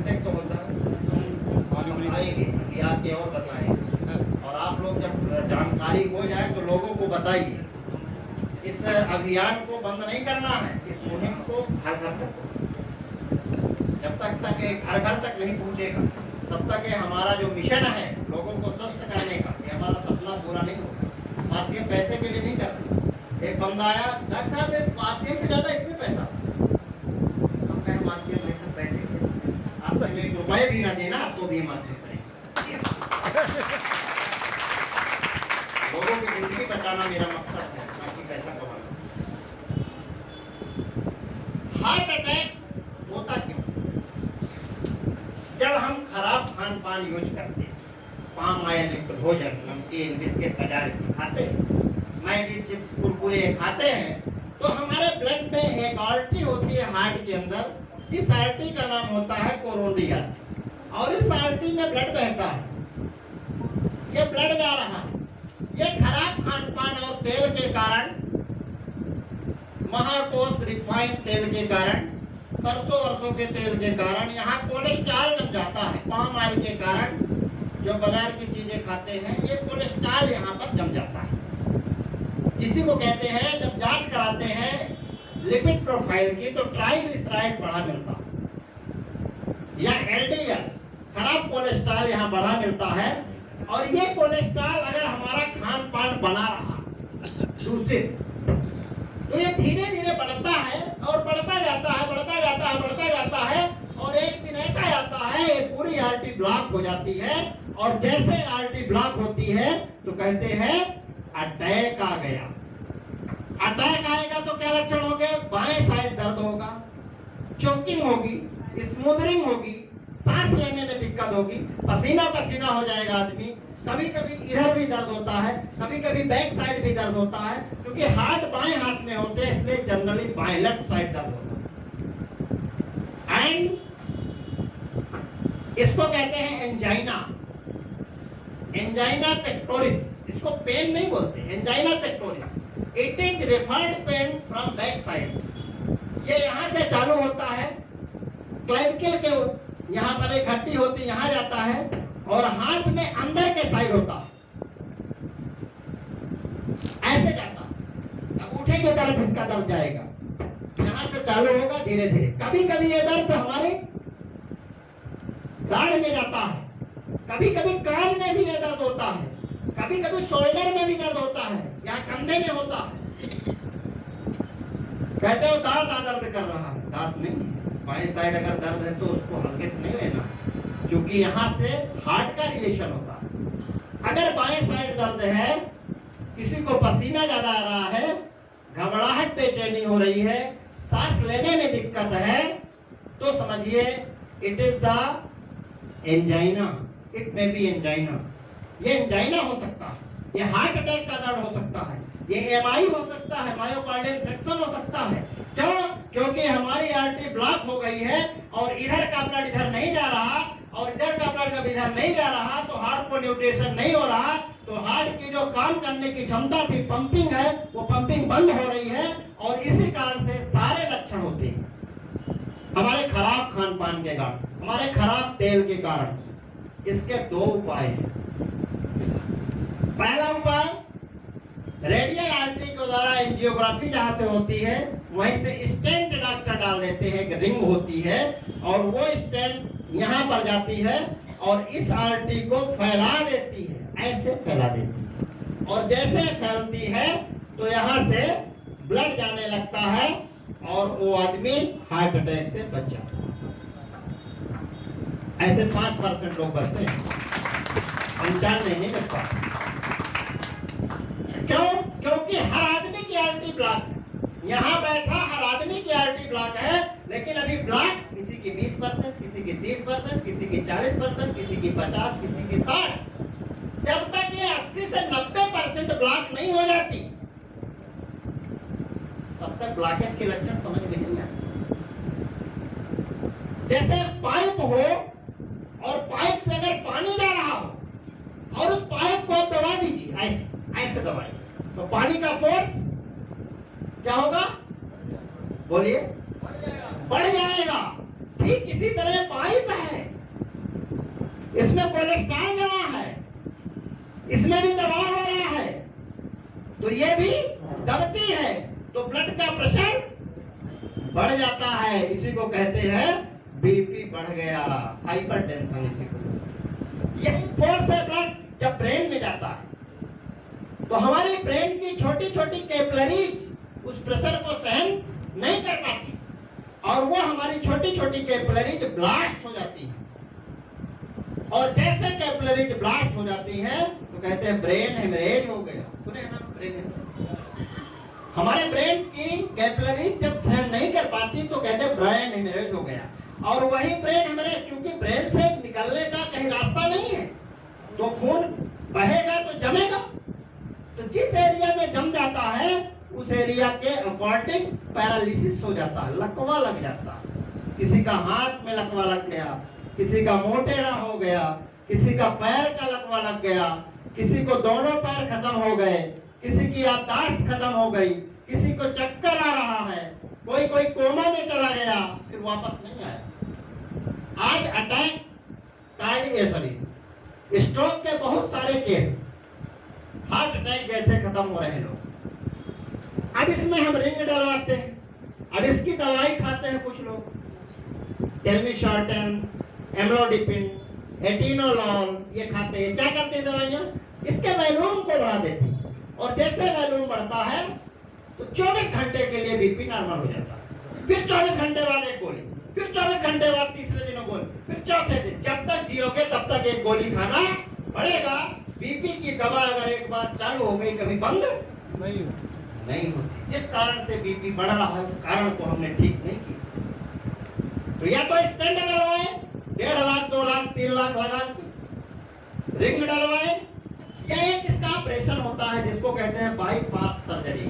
Attack तो होता है, बताइए या के और बताएं। और आप लोग जब जानकारी हो जाए तो लोगों को बताइए। इस अभियान को बंद नहीं करना है, इस मुहिम को घर घर तक, जब तक ये घर घर तक नहीं पहुंचेगा तब तक ये हमारा जो मिशन है लोगों को स्वस्थ करने का, ये हमारा सपना पूरा नहीं होगा। मार्सीएम पैसे के लिए नहीं कर रहे। एक बंदा आया, डॉक्टर साहब मार्सीएम से ज्यादा इसमें पैसा, हम कहे मार्सीएम नहीं सर पैसे के, आप सब 1 रुपये भी ना देना तो भी मार्सीएम करेंगे। लोगों की जिंदगी बचाना मेरा मकसद है, ना कि पैसा कमाना। हार्ट अटैक होता क्यों? जब हम खराब खान पान यूज करते हैं, पाम ऑयल युक्त भोजन, नमकीन, बिस्किट, बाजार खाते हैं, मैगी, चिप्स, कुरकुरे खाते हैं, तो हमारे ब्लड में एक आर्टरी होती है हार्ट के अंदर, जिस आर्टरी का नाम होता है कोरोनरी आर्टरी, और इस आर्टरी में ब्लड बहता है। ये ब्लड जा रहा है, ये खराब खान पान और तेल के कारण, महाकोष रिफाइंड तेल के कारण, सरसों वरसों के तेल के कारण यहाँ कोलेस्ट्रॉल जम जाता है। पाम ऑयल के कारण जो बाजार की चीजें खाते हैं, ये कोलेस्ट्रॉल यहाँ पर जम जाता है, जिसी को कहते हैं, जब जांच कराते हैं लिपिड प्रोफाइल की तो ट्राइग्लिसराइड बढ़ा मिलता है, या एलडीएल खराब कोलेस्ट्रॉल यहाँ बढ़ा मिलता है। और ये कोलेस्ट्रॉल अगर हमारा खान पान बना रहा दूषित, तो ये धीरे धीरे बढ़ता है और बढ़ता जाता है, बढ़ता जाता है, बढ़ता जाता है, और एक दिन ऐसा आता है ये पूरी आर्टरी ब्लॉक हो जाती है। और जैसे आर्टरी ब्लॉक होती है तो कहते हैं अटैक आ गया। अटैक आएगा तो क्या लक्षण होंगे? बाएं साइड दर्द होगा, चोकिंग होगी, स्मूदरिंग होगी, सांस लेने में दिक्कत होगी, पसीना पसीना हो जाएगा आदमी, कभी कभी इधर भी दर्द होता है, कभी कभी बैक साइड भी दर्द होता है, क्योंकि हाथ बाएं हाथ में होते हैं, इसलिए जनरली बाएं लेफ्ट साइड दर्द होता है। एंड इसको कहते हैं एंजाइना, एंजाइना पेक्टोरिस, इसको पेन नहीं बोलते, angina pectoris. It is referred pain from back side. ये यहाँ से चालू होता है, क्लैविकल के यहाँ पर एक हड्डी होती, यहाँ जाता है, और हाथ में अंदर के साइड होता है, ऐसे जाता। अब उठे के तरफ इसका दर्द जाएगा, यहाँ से चालू होगा धीरे धीरे। कभी कभी ये दर्द हमारे गाल में जाता है, कभी कभी कान में भी ये दर्द होता है, कभी कभी शोल्डर में भी दर्द होता है, या कंधे में होता है। कहते हो दांत दर्द कर रहा है, दांत नहीं है। बाएं साइड अगर दर्द है तो उसको हल्के से नहीं लेना, क्योंकि यहाँ से हार्ट का रिलेशन होता है। अगर बाएं साइड दर्द है, किसी को पसीना ज्यादा आ रहा है, घबराहट बेचैनी हो रही है, सांस लेने में दिक्कत है, तो समझिए it is the angina, it may be angina. ये एंजाइना हो सकता है, ये हार्ट अटैक का दर्द हो सकता है, ये एमआई हो सकता है, मायोकार्डियल इन्फेक्शन हो सकता है। क्यों? क्योंकि हमारी आर्टरी ब्लॉक हो गई है और इधर का ब्लड इधर नहीं जा रहा, और इधर का ब्लड जब इधर नहीं जा रहा तो हार्ट को न्यूट्रिशन नहीं हो रहा, तो हार्ट की जो काम करने की क्षमता थी, पंपिंग है, वो पंपिंग बंद हो रही है। और इसी कारण से सारे लक्षण होते हैं हमारे खराब खान पान के कारण, हमारे खराब तेल के कारण। इसके 2 उपाय हैं। पहला उपाय, रेडियल आर्टरी के द्वारा एंजियोग्राफी जहां से होती है वहीं से स्टेंट डॉक्टर डाल देते हैं, एक रिंग होती है, और वो स्टेंट यहाँ पर जाती है और इस आर्टरी को फैला देती है, ऐसे फैला देती है। और जैसे फैलती है तो यहाँ से ब्लड जाने लगता है और वो आदमी हार्ट अटैक से बच जाता है। ऐसे 5% लोग बचते हैं, 95 नहीं बच पाते। क्यों? क्योंकि हर आदमी की आर्टरी ब्लॉक है, यहाँ बैठा हर आदमी की आर्टरी ब्लॉक है, लेकिन अभी ब्लॉक किसी की 20%, किसी की 30%, किसी की 40%, किसी की 50%, किसी की 60%। जब तक ये 80 से 90% ब्लॉक नहीं हो जाती तब तक ब्लॉकेज के लक्षण समझ में नहीं आते। जैसे पाइप हो और पाइप से अगर पानी जा रहा हो और उस पाइप को आप दबा दीजिए, ऐसे ऐसे दबाइए, तो पानी का फोर्स क्या होगा? बोलिए, बढ़ जाएगा। ठीक इसी तरह पाइप है, इसमें कोलेस्ट्रॉल जमा है, इसमें भी दबाव हो रहा है, तो ये भी दबती है, तो ब्लड का प्रेशर बढ़ जाता है। इसी को कहते हैं बीपी बढ़ गया, हाइपरटेंशन। इसी को यही फोर्स है ब्लड जब ब्रेन में जाता है तो हमारी ब्रेन की छोटी छोटी कैपिलरीज उस प्रेशर को सहन नहीं कर पाती और वो हमारी छोटी छोटी कैपिलरीज ब्लास्ट हो जाती है। और जैसे कैपिलरीज ब्लास्ट हो जाती है तो कहते हैं ब्रेन हेमरेज हो गया। सुने ना, ब्रेन हेमरेज। हमारे ब्रेन की कैपिलरीज जब सहन नहीं कर पाती तो कहते हैं ब्रेन हेमरेज हो गया। और वही ब्रेन हेमरेज, चूंकि ब्रेन से निकलने का कहीं रास्ता नहीं है तो खून बहेगा तो जमेगा, तो जिस एरिया में जम जाता है उस एरिया के अकॉर्डिंग पैरालिसिस हो जाता है, लकवा लग जाता है। किसी का हाथ में लकवा लग गया, किसी का मोटेड़ा हो गया, किसी का पैर का लकवा लग गया, किसी को दोनों पैर खत्म हो गए, किसी की याददाश्त खत्म हो गई, किसी को चक्कर आ रहा है, कोई कोई कोमा में चला गया फिर वापस नहीं आया। आज अटैक, स्ट्रोक के बहुत सारे केस, हार्ट अटैक जैसे खत्म हो रहे हैं लोग। अब इसमें हम रिंग डलवाते हैं, अब इसकी दवाई खाते हैं कुछ लोग, टेल्मिशॉर्टेन, एम्लोडिपिन, एटिनोलॉल, ये खाते हैं। क्या करते हैं दवाइयाँ? इसके वॉल्यूम को बढ़ा देती है और जैसे वॉल्यूम बढ़ता है तो 24 घंटे के लिए बीपी नॉर्मल हो जाता है। फिर 24 घंटे बाद एक गोली, फिर 24 घंटे बाद तीसरे दिन गोली, फिर चौथे दिन। जब तक जियोगे तब तक एक गोली खाना पड़ेगा। बीपी की दवा अगर एक बार चालू हो गई कभी बंद नहीं होती। जिस कारण से बीपी बढ़ रहा है उस कारण को हमने ठीक नहीं किया। तो या तो स्टेंट डलवाए 1.5 लाख, 2 लाख, 3 लाख लगा के रिंग डलवाए, या एक इसका ऑपरेशन होता है जिसको कहते हैं बाईपास सर्जरी।